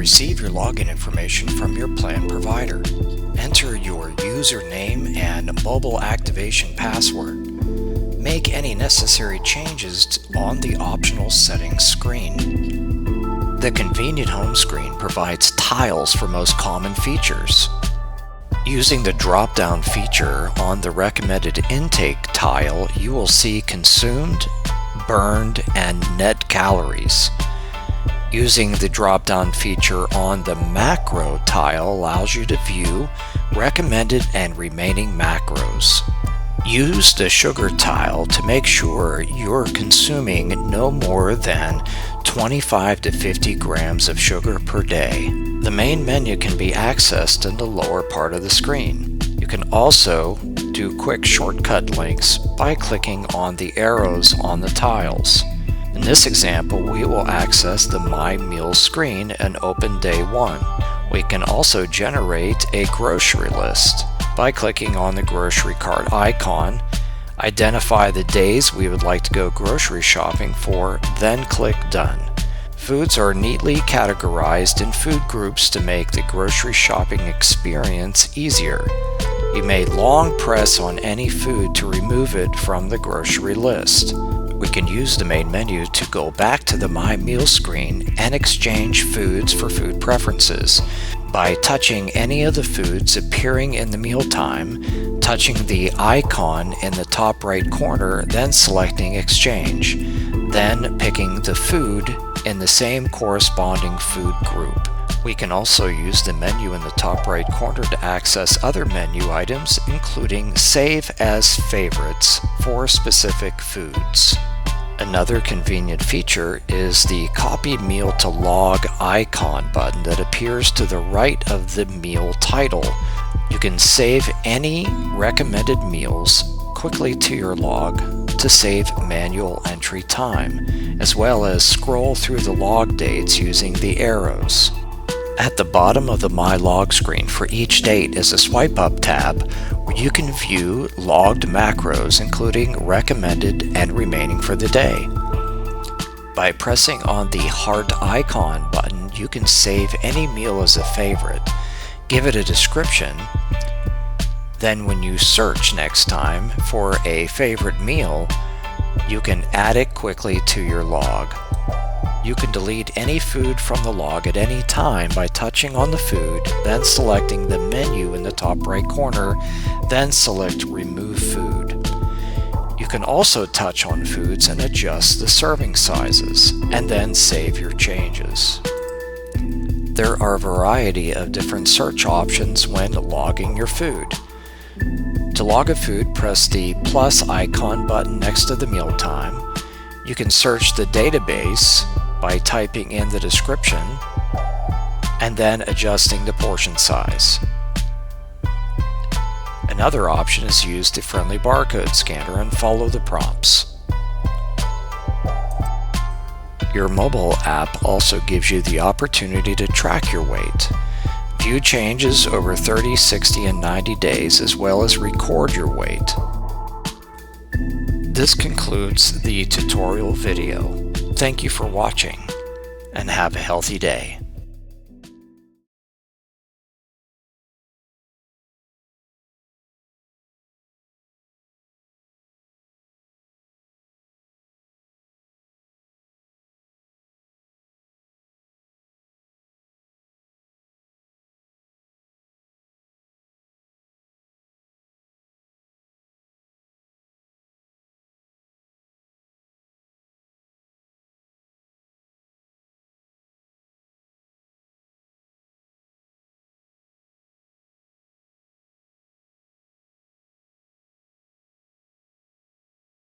receive your login information from your plan provider. Enter your username and mobile activation password. Make any necessary changes on the optional settings screen. The convenient home screen provides tiles for most common features. Using the drop-down feature on the recommended intake tile, you will see consumed, burned, and net calories. Using the drop-down feature on the macro tile allows you to view recommended and remaining macros. Use the sugar tile to make sure you're consuming no more than 25 to 50 grams of sugar per day. The main menu can be accessed in the lower part of the screen. You can also do quick shortcut links by clicking on the arrows on the tiles. In this example, we will access the My Meals screen and open day 1. We can also generate a grocery list by clicking on the grocery cart icon, identify the days we would like to go grocery shopping for, then click Done. Foods are neatly categorized in food groups to make the grocery shopping experience easier. You may long press on any food to remove it from the grocery list. We can use the main menu to go back to the My Meals screen and exchange foods for food preferences by touching any of the foods appearing in the mealtime, touching the icon in the top right corner, then selecting Exchange, then picking the food in the same corresponding food group. We can also use the menu in the top right corner to access other menu items, including Save as Favorites for specific foods. Another convenient feature is the Copy Meal to Log icon button that appears to the right of the meal title. You can save any recommended meals quickly to your log to save manual entry time, as well as scroll through the log dates using the arrows. At the bottom of the My Log screen for each date is a Swipe Up tab where you can view logged macros, including recommended and remaining for the day. By pressing on the heart icon button, you can save any meal as a favorite, give it a description, then when you search next time for a favorite meal, you can add it quickly to your log. You can delete any food from the log at any time by touching on the food, then selecting the menu in the top right corner, then select Remove Food. You can also touch on foods and adjust the serving sizes, and then save your changes. There are a variety of different search options when logging your food. To log a food, press the plus icon button next to the mealtime. You can search the database by typing in the description and then adjusting the portion size. Another option is use the friendly barcode scanner and follow the prompts. Your mobile app also gives you the opportunity to track your weight, view changes over 30, 60, and 90 days, as well as record your weight. This concludes the tutorial video. Thank you for watching, and have a healthy day.